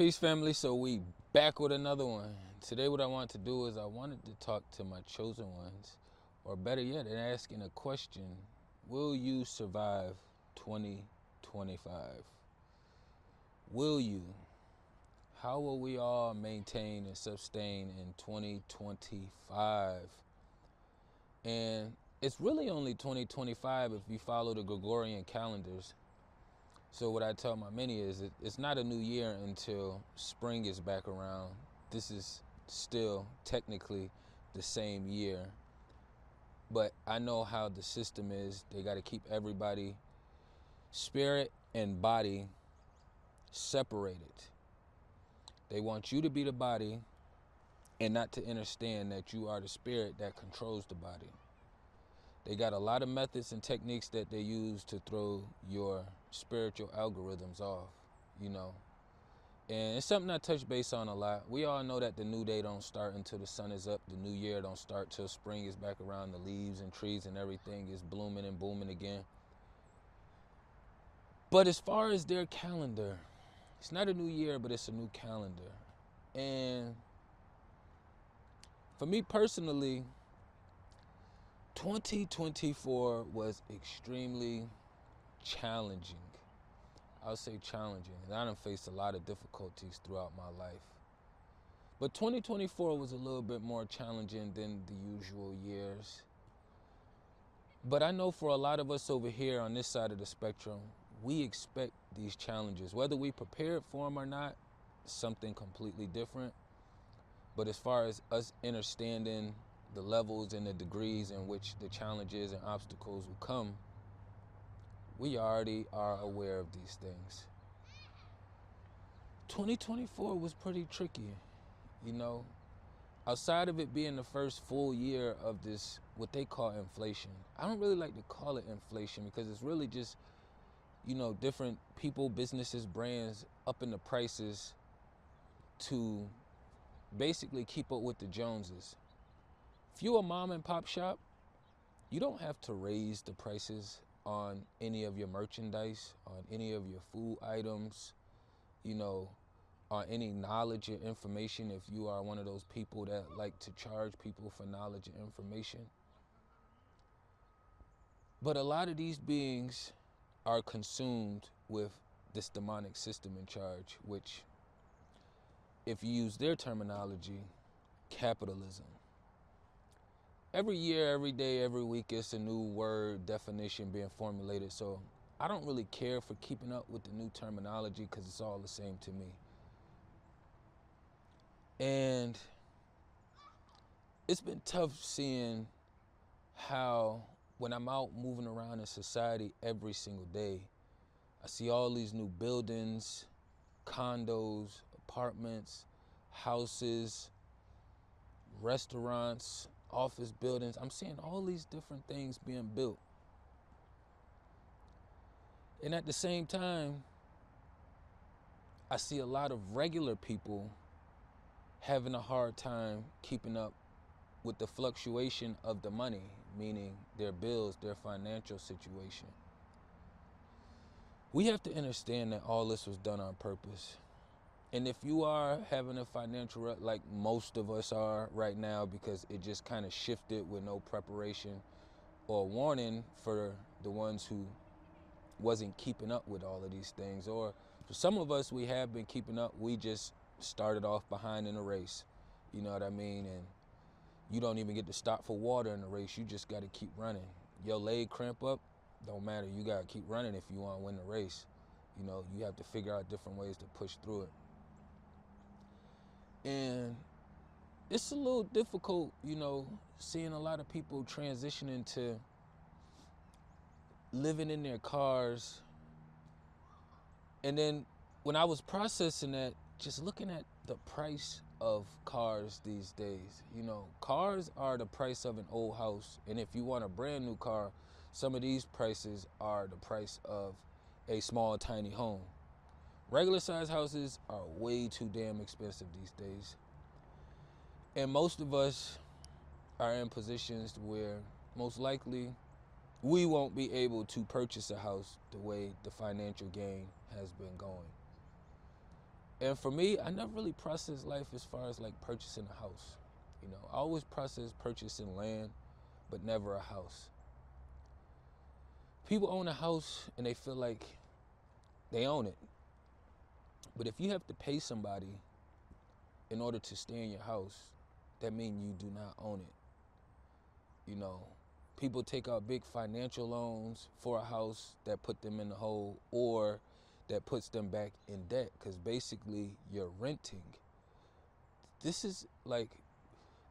Peace, family. So we back with another one. Today what I want to do is I wanted to talk to my chosen ones, or better yet, asking a question. Will you survive 2025? Will you? How will we all maintain and sustain in 2025? And it's really only 2025 if you follow the Gregorian calendars. So what I tell my many is it's not a new year until spring is back around. This is still technically the same year. But I know how the system is. They got to keep everybody, spirit and body, separated. They want you to be the body and not to understand that you are the spirit that controls the body. They got a lot of methods and techniques that they use to throw your spiritual algorithms off, you know. And it's something I touch base on a lot. We all know that the new day don't start until the sun is up. The new year don't start till spring is back around. The leaves and trees and everything is blooming and booming again. But as far as their calendar, it's not a new year, but it's a new calendar. And for me personally, 2024 was extremely challenging. I'll say challenging. And I done faced a lot of difficulties throughout my life. But 2024 was a little bit more challenging than the usual years. But I know for a lot of us over here on this side of the spectrum, we expect these challenges. Whether we prepared for them or not, something completely different. But as far as us understanding the levels and the degrees in which the challenges and obstacles will come, we already are aware of these things. 2024 was pretty tricky, you know. Outside of it being the first full year of this, what they call inflation. I don't really like to call it inflation because it's really just, you know, different people, businesses, brands upping the prices to basically keep up with the Joneses. If you're a mom and pop shop, you don't have to raise the prices on any of your merchandise, on any of your food items, you know, on any knowledge or information if you are one of those people that like to charge people for knowledge and information. But a lot of these beings are consumed with this demonic system in charge, which, if you use their terminology, capitalism. Every year, every day, every week, it's a new word definition being formulated. So I don't really care for keeping up with the new terminology because it's all the same to me. And it's been tough seeing how when I'm out moving around in society every single day, I see all these new buildings, condos, apartments, houses, restaurants, office buildings. I'm seeing all these different things being built. And at the same time, I see a lot of regular people having a hard time keeping up with the fluctuation of the money, meaning their bills, their financial situation. We have to understand that all this was done on purpose. And if you are having a financial rut like most of us are right now because it just kind of shifted with no preparation or warning for the ones who wasn't keeping up with all of these things, or for some of us, we have been keeping up, we just started off behind in the race, you know what I mean? And you don't even get to stop for water in the race, you just got to keep running. Your leg cramp up, don't matter, you got to keep running if you want to win the race. You know, you have to figure out different ways to push through it. And it's a little difficult, you know, seeing a lot of people transitioning to living in their cars. And then when I was processing that, just looking at the price of cars these days, you know, cars are the price of an old house. And if you want a brand new car, some of these prices are the price of a small, tiny home. Regular size houses are way too damn expensive these days. And most of us are in positions where most likely we won't be able to purchase a house the way the financial gain has been going. And for me, I never really processed life as far as like purchasing a house. You know, I always process purchasing land, but never a house. People own a house and they feel like they own it. But if you have to pay somebody in order to stay in your house, that means you do not own it. You know, people take out big financial loans for a house that put them in the hole or that puts them back in debt, because basically you're renting. This is like,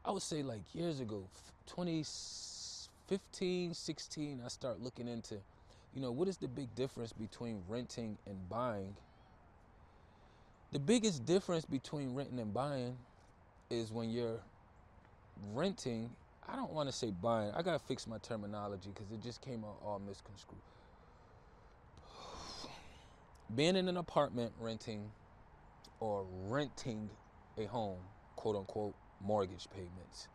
I would say like years ago, 2015, 16, I start looking into, you know, what is the big difference between renting and buying? The biggest difference between renting and buying is when you're renting, I don't want to say buying. I got to fix my terminology because it just came out all misconstrued. Being in an apartment renting or renting a home, quote unquote, mortgage payments.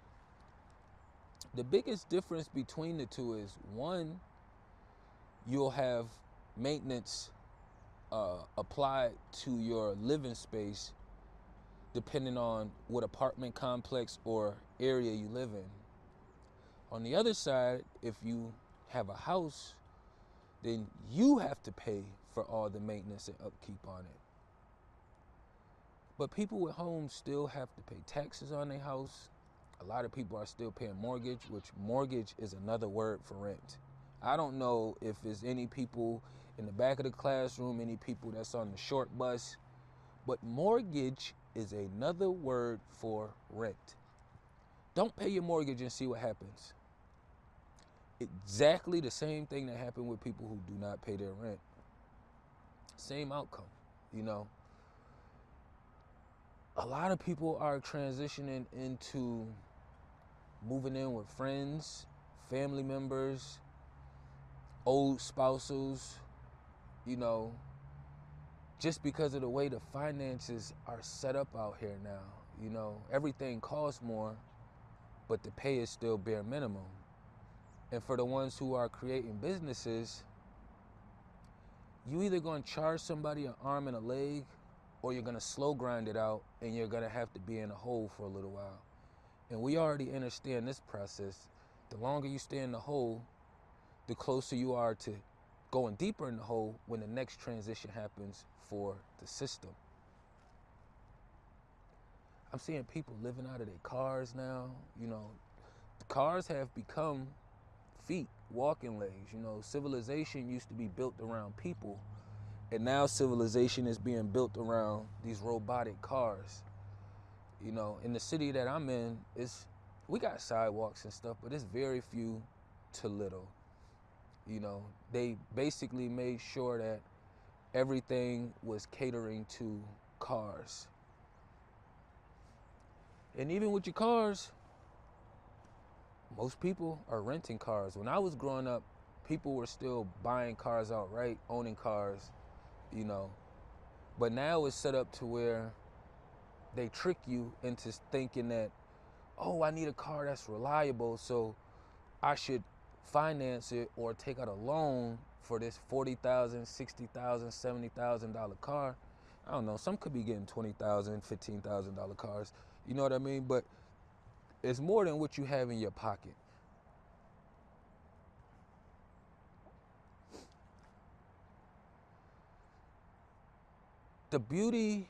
The biggest difference between the two is, one, you'll have maintenance applied to your living space depending on what apartment complex or area you live in. On the other side, if you have a house, then you have to pay for all the maintenance and upkeep on it. But people with homes still have to pay taxes on their house. A lot of people are still paying mortgage, which mortgage is another word for rent. I don't know if there's any people in the back of the classroom, any people that's on the short bus, but mortgage is another word for rent. Don't pay your mortgage and see what happens. Exactly the same thing that happened with people who do not pay their rent. Same outcome, you know. A lot of people are transitioning into moving in with friends, family members, old spouses, you know, just because of the way the finances are set up out here now. You know, everything costs more, but the pay is still bare minimum. And for the ones who are creating businesses, you either gonna charge somebody an arm and a leg, or you're gonna slow grind it out and you're gonna have to be in a hole for a little while. And we already understand this process. The longer you stay in the hole, the closer you are to going deeper in the hole when the next transition happens for the system. I'm seeing people living out of their cars now. You know, the cars have become feet, walking legs. You know, civilization used to be built around people, and now civilization is being built around these robotic cars. You know, in the city that I'm in, we got sidewalks and stuff, but it's very few to little. You know, they basically made sure that everything was catering to cars. And even with your cars, most people are renting cars. When I was growing up, people were still buying cars outright, owning cars, you know. But now it's set up to where they trick you into thinking that, oh, I need a car that's reliable, so I should finance it or take out a loan for this $40,000, $60,000, $70,000 car. I don't know, some could be getting $20,000, $15,000 cars. You know what I mean? But it's more than what you have in your pocket. The beauty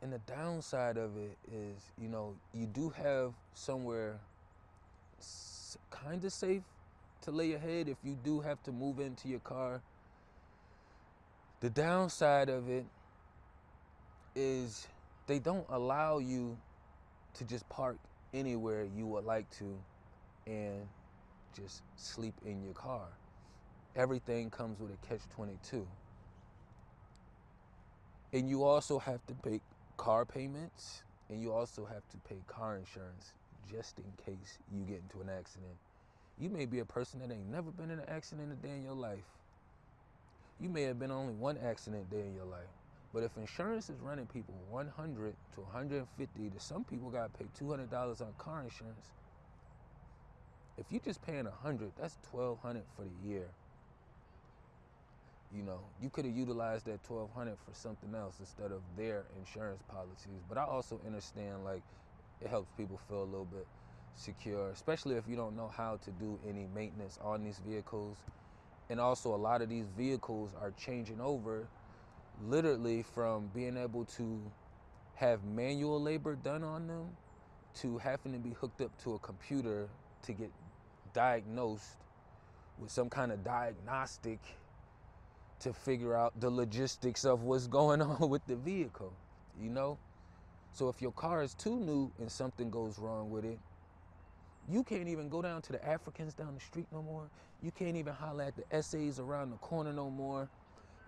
and the downside of it is, you know, you do have somewhere kind of safe to lay your head if you do have to move into your car. The downside of it is they don't allow you to just park anywhere you would like to and just sleep in your car. Everything comes with a catch-22. And you also have to pay car payments, and you also have to pay car insurance just in case you get into an accident. You may be a person that ain't never been in an accident a day in your life. You may have been only one accident day in your life. But if insurance is running people $100 to $150, to some people gotta pay $200 on car insurance. If you just paying $100, that's $1,200 for the year. You know, you could have utilized that $1,200 for something else instead of their insurance policies. But I also understand, like, it helps people feel a little bit secure, especially if you don't know how to do any maintenance on these vehicles. And also, a lot of these vehicles are changing over literally from being able to have manual labor done on them to having to be hooked up to a computer to get diagnosed with some kind of diagnostic to figure out the logistics of what's going on with the vehicle, you know? So if your car is too new and something goes wrong with it, you can't even go down to the Africans down the street no more. You can't even holler at the SAs around the corner no more.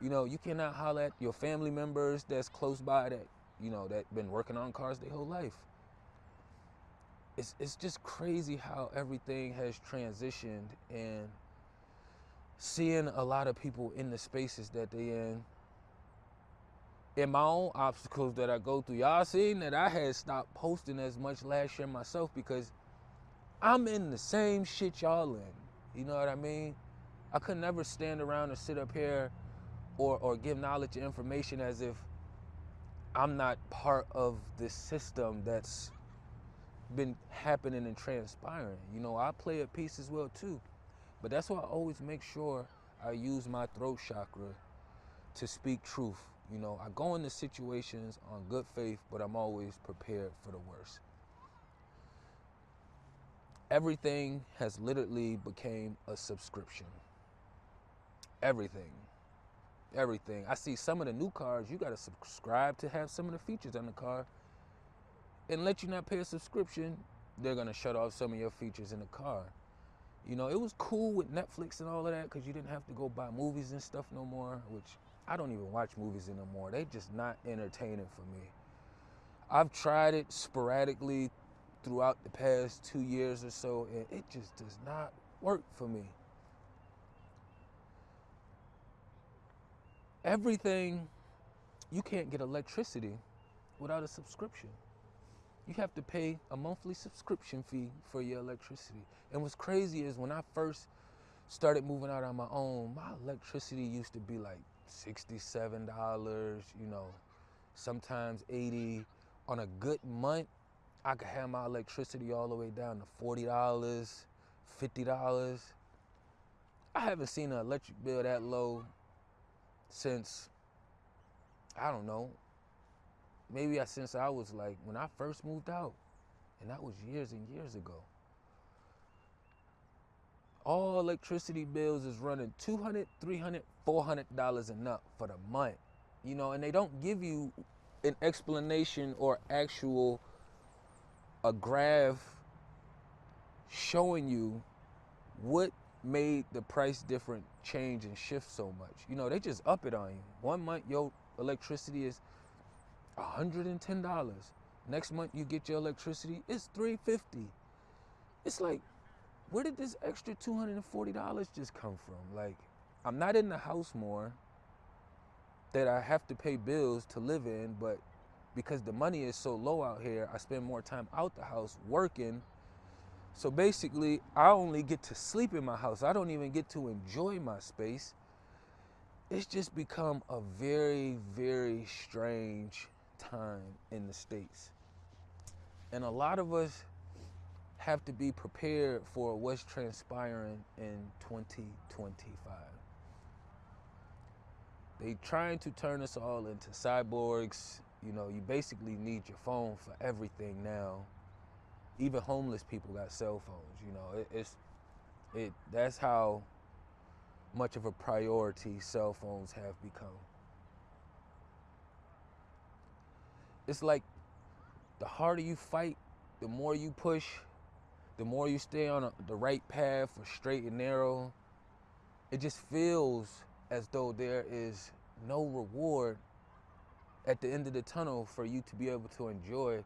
You know, you cannot holler at your family members that's close by that, you know, that been working on cars their whole life. It's just crazy how everything has transitioned, and seeing a lot of people in the spaces that they in my own obstacles that I go through. Y'all seen that I had stopped posting as much last year myself because I'm in the same shit y'all in. You know what I mean? I could never stand around and sit up here or give knowledge and information as if I'm not part of this system that's been happening and transpiring. You know, I play a piece as well too. But that's why I always make sure I use my throat chakra to speak truth. You know, I go into situations on good faith, but I'm always prepared for the worst. Everything has literally became a subscription. Everything. Everything. I see some of the new cars, you gotta subscribe to have some of the features on the car. And let you not pay a subscription, they're gonna shut off some of your features in the car. You know, it was cool with Netflix and all of that because you didn't have to go buy movies and stuff no more, which I don't even watch movies anymore. They just not entertaining for me. I've tried it sporadically throughout the past 2 years or so, and it just does not work for me. Everything, you can't get electricity without a subscription. You have to pay a monthly subscription fee for your electricity. And what's crazy is when I first started moving out on my own, my electricity used to be like $67, you know, sometimes 80. On a good month, I could have my electricity all the way down to $40, $50. I haven't seen an electric bill that low since, I don't know, maybe since I was like, when I first moved out, and that was years and years ago. All electricity bills is running $200, $300, $400 and up for the month. You know, and they don't give you an explanation or a graph showing you what made the price difference change and shift so much. You know, they just up it on you. 1 month your electricity is $110. Next month you get your electricity, it's $350. It's like, where did this extra $240 just come from? Like, I'm not in the house more that I have to pay bills to live in, but because the money is so low out here, I spend more time out the house working. So basically, I only get to sleep in my house. I don't even get to enjoy my space. It's just become a very, very strange time in the States. And a lot of us have to be prepared for what's transpiring in 2025. They trying to turn us all into cyborgs. You know, you basically need your phone for everything now. Even homeless people got cell phones. You know, that's how much of a priority cell phones have become. It's like the harder you fight, the more you push, the more you stay on the right path or straight and narrow. It just feels as though there is no reward at the end of the tunnel for you to be able to enjoy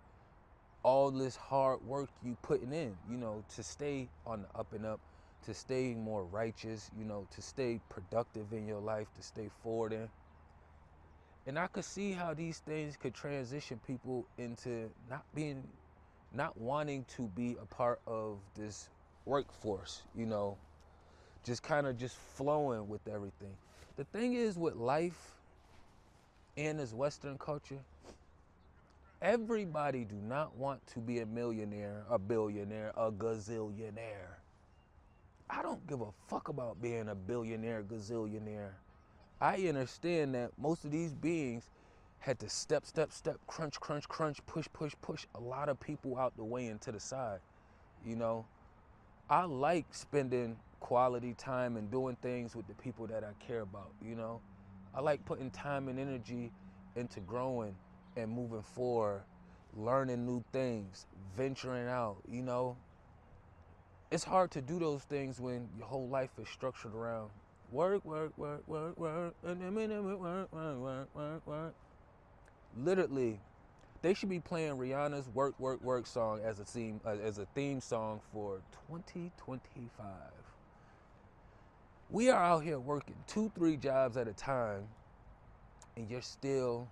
all this hard work you putting in, you know, to stay on the up and up, to stay more righteous, you know, to stay productive in your life, to stay forward. And I could see how these things could transition people into not wanting to be a part of this workforce, you know, just kind of just flowing with everything. The thing is with life and this Western culture, everybody do not want to be a millionaire, a billionaire, a gazillionaire. I don't give a fuck about being a billionaire, gazillionaire. I understand that most of these beings had to step, crunch, crunch, crunch, push, push, push a lot of people out the way and to the side. You know, I like spending quality time and doing things with the people that I care about, you know. I like putting time and energy into growing and moving forward, learning new things, venturing out, you know. It's hard to do those things when your whole life is structured around work, work, work, work, work, and a minute, work, work, work, work, work. Literally, they should be playing Rihanna's "Work, Work, Work" song as a theme song for 2025. We are out here working 2-3 jobs at a time, and you're still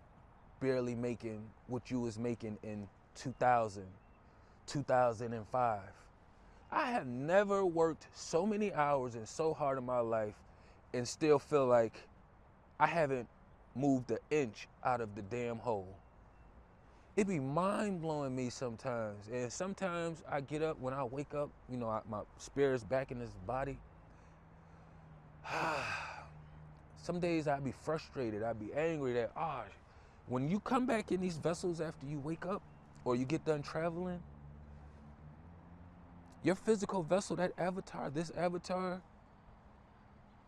barely making what you was making in 2000, 2005. I have never worked so many hours and so hard in my life and still feel like I haven't moved an inch out of the damn hole. It be mind-blowing me sometimes. And sometimes I get up, when I wake up, you know, my spirit's back in this body. Some days I'd be frustrated, I'd be angry that, when you come back in these vessels after you wake up or you get done traveling, your physical vessel, that avatar, this avatar,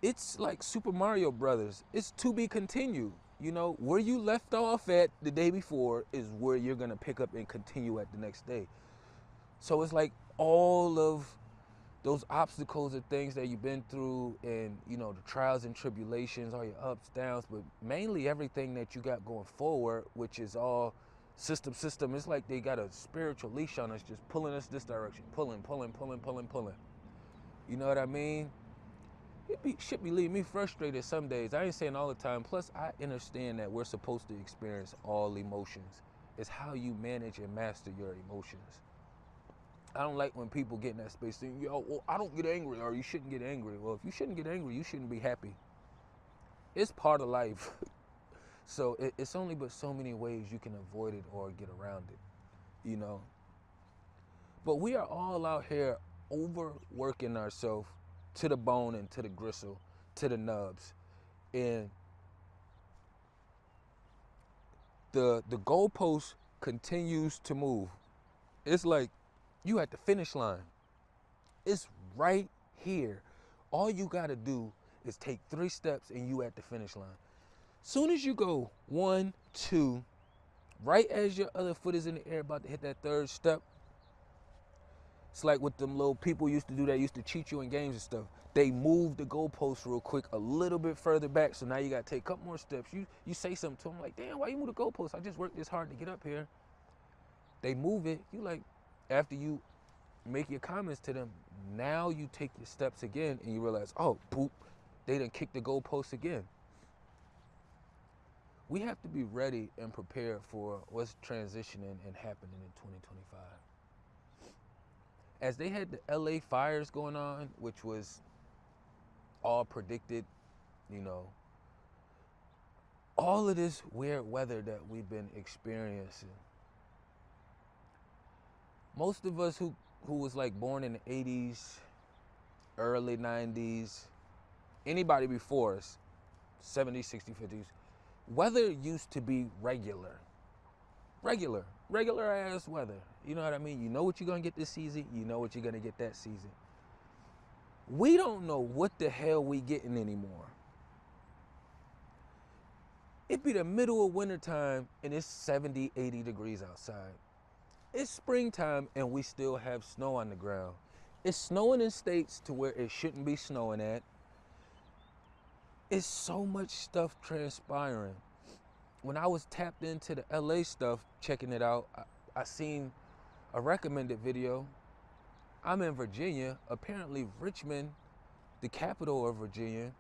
it's like Super Mario Brothers. It's to be continued. You know, where you left off at the day before is where you're gonna pick up and continue at the next day. So it's like all of those obstacles and things that you've been through, and you know, the trials and tribulations, all your ups, downs, but mainly everything that you got going forward, which is all system. It's like they got a spiritual leash on us, just pulling us this direction, pulling. You know what I mean? Shit be leaving me frustrated some days. I ain't saying all the time. Plus, I understand that we're supposed to experience all emotions. It's how you manage and master your emotions. I don't like when people get in that space saying, yo, well, I don't get angry, or you shouldn't get angry. Well, if you shouldn't get angry, you shouldn't be happy. It's part of life. So it's only but so many ways you can avoid it or get around it, you know. But we are all out here overworking ourselves to the bone and to the gristle, to the nubs. And the goalpost continues to move. It's like you at the finish line. It's right here. All you gotta do is take 3 steps and you at the finish line. Soon as you go 1, 2, right as your other foot is in the air about to hit that 3rd step, it's like what them little people used to do that used to cheat you in games and stuff. They move the goalpost real quick a little bit further back, so now you gotta take a couple more steps. You say something to them like, damn, why you move the goalpost? I just worked this hard to get up here. They move it. You like, after you make your comments to them, now you take your steps again and you realize, oh, boop, they done kicked the goalpost again. We have to be ready and prepared for what's transitioning and happening in 2025. As they had the LA fires going on, which was all predicted, you know, all of this weird weather that we've been experiencing. Most of us who was like born in the 80s, early 90s, anybody before us, 70s, 60s, 50s, weather used to be regular ass weather. You know what I mean? You know what you're gonna get this season, you know what you're gonna get that season. We don't know what the hell we getting anymore. It be the middle of wintertime and it's 70, 80 degrees outside. It's springtime and we still have snow on the ground. It's snowing in states to where it shouldn't be snowing at. It's so much stuff transpiring. When I was tapped into the LA stuff, checking it out, I seen a recommended video. I'm in Virginia. Apparently Richmond, the capital of Virginia,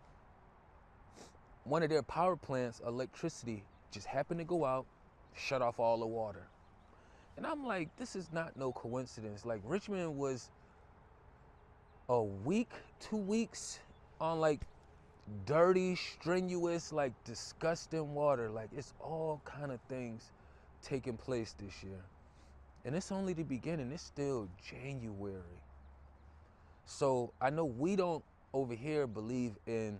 one of their power plants, electricity just happened to go out, shut off all the water. And I'm like, this is not no coincidence. Like, Richmond was a week, 2 weeks on like dirty, strenuous, like disgusting water. Like it's all kind of things taking place this year. And it's only the beginning. It's still January. So I know we don't over here believe in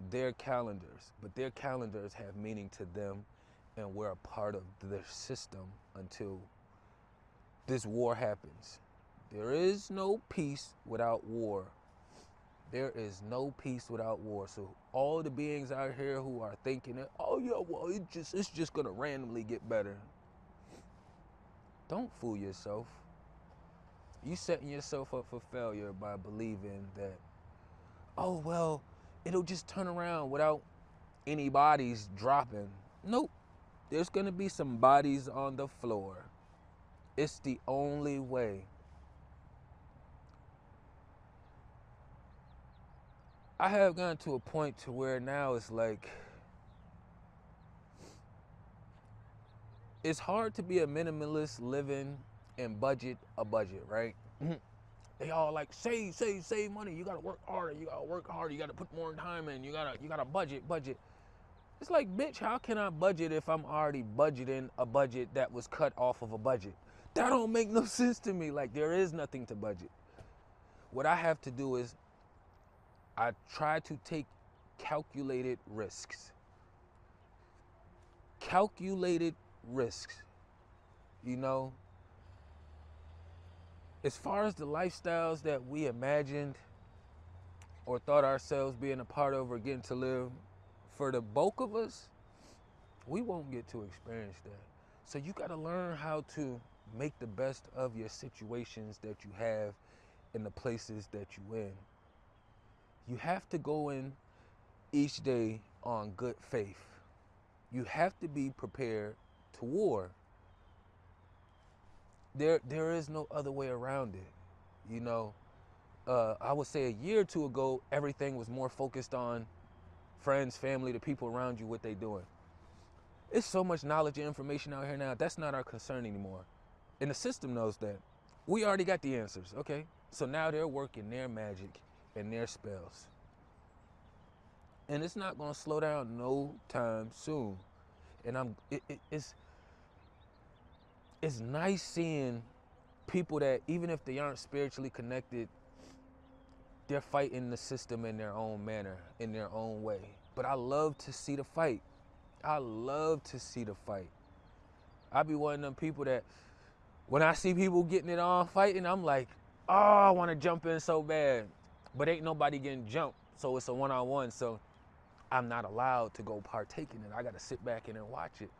their calendars, but their calendars have meaning to them, and we're a part of their system until this war happens. There is no peace without war. There is no peace without war. So all the beings out here who are thinking that, oh yeah, well, it's just gonna randomly get better. Don't fool yourself. You setting yourself up for failure by believing that, oh well, it'll just turn around without any bodies dropping. Nope. There's gonna be some bodies on the floor. It's the only way. I have gotten to a point to where now it's like, it's hard to be a minimalist living and budget a budget, right? They all like, save money. You gotta work harder. You gotta put more time in. You gotta budget. It's like, bitch, how can I budget if I'm already budgeting a budget that was cut off of a budget? That don't make no sense to me. Like, there is nothing to budget. What I have to do is I try to take calculated risks. Calculated risks, you know? As far as the lifestyles that we imagined or thought ourselves being a part of or getting to live, for the bulk of us, we won't get to experience that. So you gotta learn how to make the best of your situations that you have in the places that you in. You have to go in each day on good faith. You have to be prepared to war. There is no other way around it. You know, I would say a year or two ago, everything was more focused on friends, family, the people around you, what they doing. It's so much knowledge and information out here now. That's not our concern anymore. And the system knows that. We already got the answers, okay? So now they're working their magic and their spells. And it's not gonna slow down no time soon. And it's nice seeing people that, even if they aren't spiritually connected, they're fighting the system in their own manner, in their own way. But I love to see the fight. I love to see the fight. I be one of them people that, when I see people getting it on fighting, I'm like, oh, I want to jump in so bad. But ain't nobody getting jumped, so it's a one-on-one, so I'm not allowed to go partake in it. I got to sit back and watch it.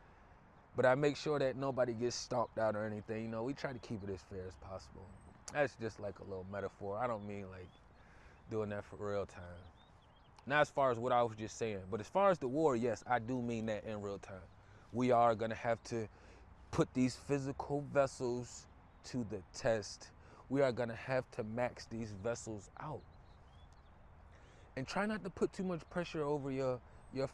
But I make sure that nobody gets stomped out or anything. You know, we try to keep it as fair as possible. That's just like a little metaphor. I don't mean like doing that for real time. Not as far as what I was just saying, but as far as the war, yes, I do mean that in real time. We are gonna have to put these physical vessels to the test. We are gonna have to max these vessels out. And try not to put too much pressure over your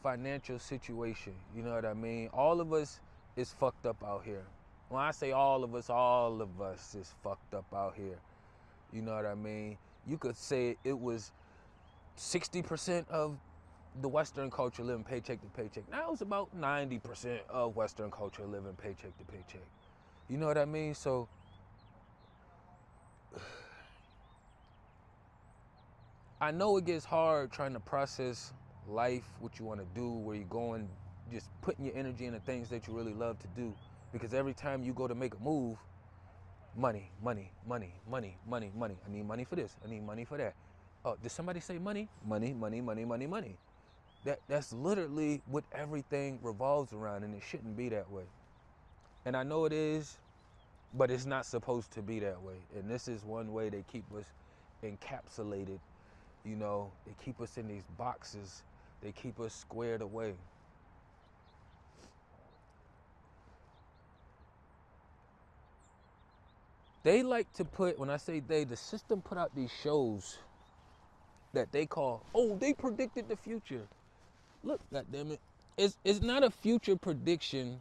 financial situation. You know what I mean? All of us is fucked up out here. When I say all of us is fucked up out here. You know what I mean? You could say it was 60% of the Western culture living paycheck to paycheck. Now it's about 90% of Western culture living paycheck to paycheck. You know what I mean? So I know it gets hard trying to process life, what you want to do, where you're going, just putting your energy into things that you really love to do. Because every time you go to make a move, money. I need money for this. I need money for that. Oh, did somebody say money? Money. That's literally what everything revolves around, and it shouldn't be that way. And I know it is, but it's not supposed to be that way. And this is one way they keep us encapsulated. You know, they keep us in these boxes. They keep us squared away. They like to put, when I say they, the system put out these shows that they call, oh, they predicted the future. Look, goddammit, it's not a future prediction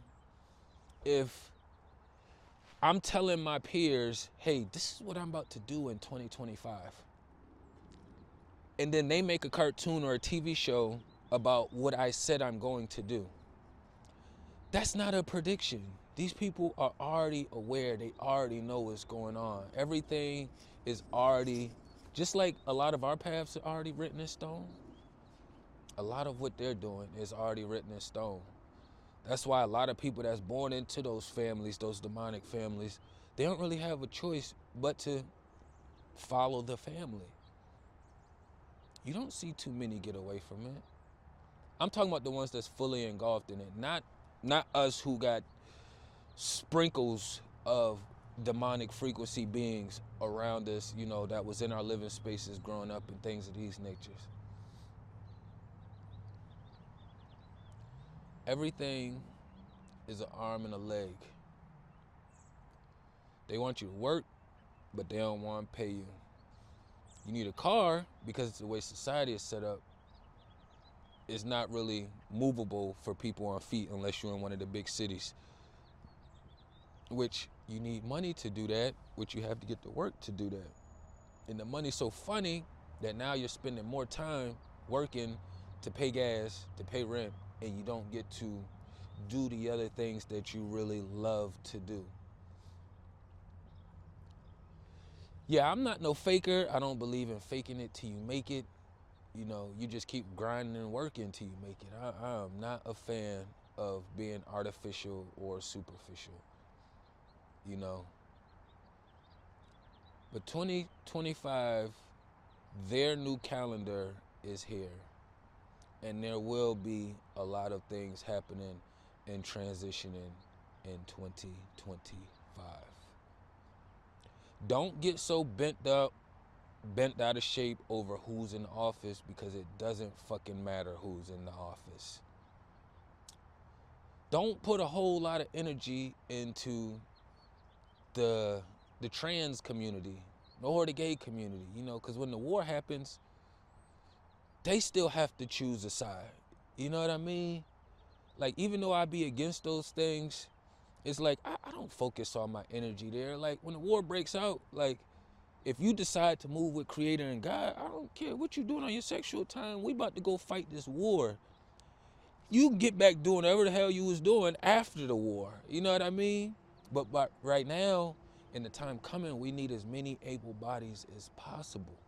if I'm telling my peers, hey, this is what I'm about to do in 2025. and then they make a cartoon or a TV show about what I said I'm going to do. That's not a prediction. These people are already aware. They already know what's going on. Everything is already, just like a lot of our paths are already written in stone, a lot of what they're doing is already written in stone. That's why a lot of people that's born into those families, those demonic families, they don't really have a choice but to follow the family. You don't see too many get away from it. I'm talking about the ones that's fully engulfed in it, not us who got sprinkles of demonic frequency beings around us, you know, that was in our living spaces growing up and things of these natures. Everything is an arm and a leg. They want you to work, but they don't want to pay you. You need a car because it's the way society is set up. It's not really movable for people on feet unless you're in one of the big cities, which you need money to do that, which you have to get to work to do that. And the money's so funny that now you're spending more time working to pay gas, to pay rent, and you don't get to do the other things that you really love to do. Yeah, I'm not no faker. I don't believe in faking it till you make it. You know, you just keep grinding and working till you make it. I am not a fan of being artificial or superficial, you know. But 2025, their new calendar is here. And there will be a lot of things happening and transitioning in 2025. Don't get so bent out of shape over who's in office, because it doesn't fucking matter who's in the office. Don't put a whole lot of energy into the trans community or the gay community, you know, because when the war happens, they still have to choose a side. You know what I mean? Like, even though I be against those things, it's like, I don't focus all my energy there. Like, when the war breaks out, like, if you decide to move with Creator and God, I don't care what you're doing on your sexual time. We about to go fight this war. You can get back doing whatever the hell you was doing after the war. You know what I mean? But right now, in the time coming, we need as many able bodies as possible.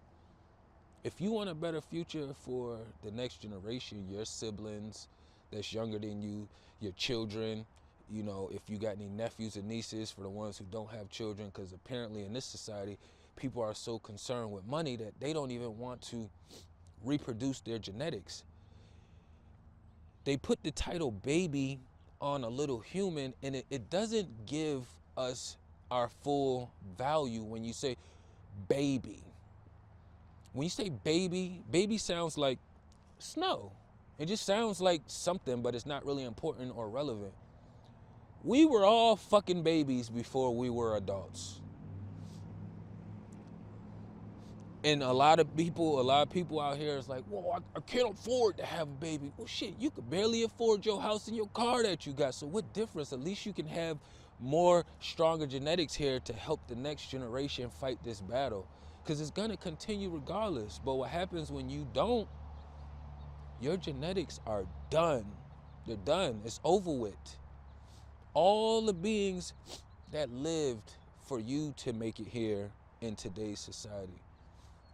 If you want a better future for the next generation, your siblings that's younger than you, your children, you know, if you got any nephews and nieces, for the ones who don't have children, because apparently in this society, people are so concerned with money that they don't even want to reproduce their genetics. They put the title baby on a little human, and it doesn't give us our full value when you say baby. When you say baby, baby sounds like snow. It just sounds like something, but it's not really important or relevant. We were all fucking babies before we were adults. And a lot of people out here is like, well, I can't afford to have a baby. Well, shit, you could barely afford your house and your car that you got. So what difference? At least you can have more stronger genetics here to help the next generation fight this battle. Because it's going to continue regardless. But what happens when you don't, your genetics are done. They're done. It's over with. All the beings that lived for you to make it here in today's society.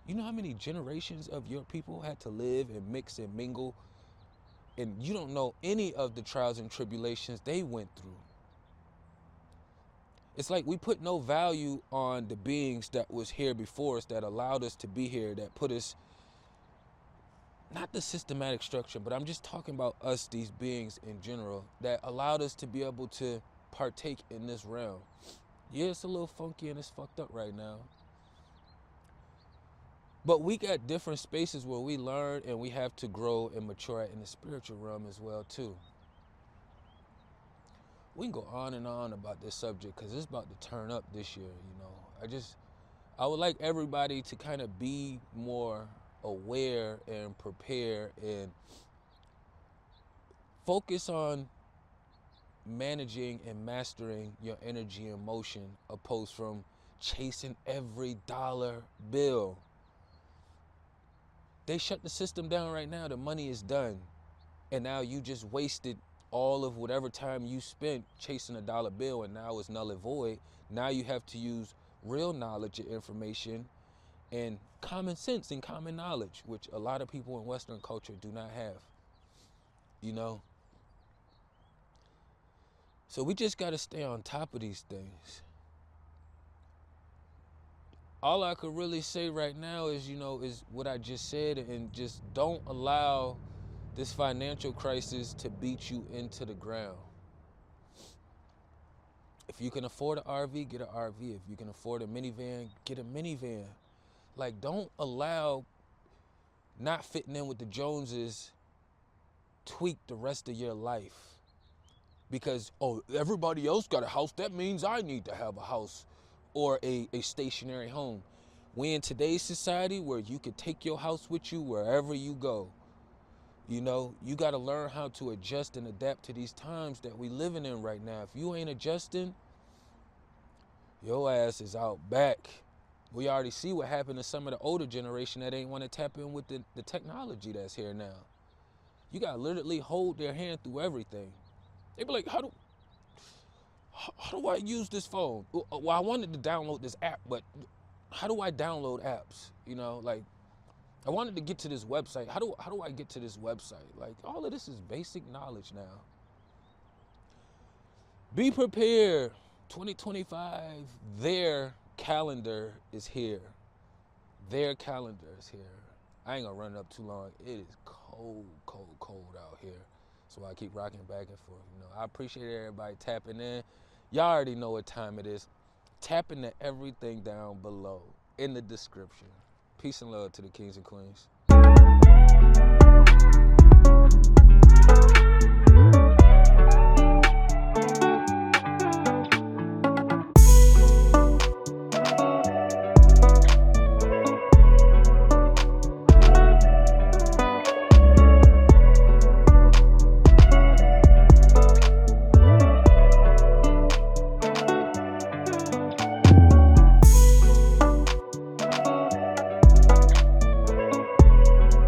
You know how many generations of your people had to live and mix and mingle, and you don't know any of the trials and tribulations they went through. It's like we put no value on the beings that was here before us, that allowed us to be here, that put us, not the systematic structure, but I'm just talking about us, these beings in general, that allowed us to be able to partake in this realm. Yeah, it's a little funky and it's fucked up right now. But we got different spaces where we learn and we have to grow and mature in the spiritual realm as well too. We can go on and on about this subject because it's about to turn up this year, you know. I would like everybody to kind of be more aware and prepare and focus on managing and mastering your energy and motion, opposed from chasing every dollar bill. They shut the system down right now. The money is done. And now you just wasted all of whatever time you spent chasing a dollar bill, and now it's null and void. Now you have to use real knowledge and information and common sense and common knowledge, which a lot of people in Western culture do not have, you know? So we just gotta stay on top of these things. All I could really say right now is, is what I just said, and just don't allow this financial crisis to beat you into the ground. If you can afford an RV, get an RV. If you can afford a minivan, get a minivan. Like, don't allow not fitting in with the Joneses tweak the rest of your life. Because, everybody else got a house, that means I need to have a house or a stationary home. We in today's society where you could take your house with you wherever you go. You got to learn how to adjust and adapt to these times that we living in right now. If you ain't adjusting, your ass is out back. We already see what happened to some of the older generation that ain't want to tap in with the technology that's here now. You got to literally hold their hand through everything. They be like, how do I use this phone? Well, I wanted to download this app, but how do I download apps? I wanted to get to this website. How do I get to this website? Like, all of this is basic knowledge now. Be prepared. 2025, their calendar is here. Their calendar is here. I ain't gonna run it up too long. It is cold, cold, cold out here. So I keep rocking back and forth. I appreciate everybody tapping in. Y'all already know what time it is. Tap into everything down below in the description. Peace and love to the kings and queens.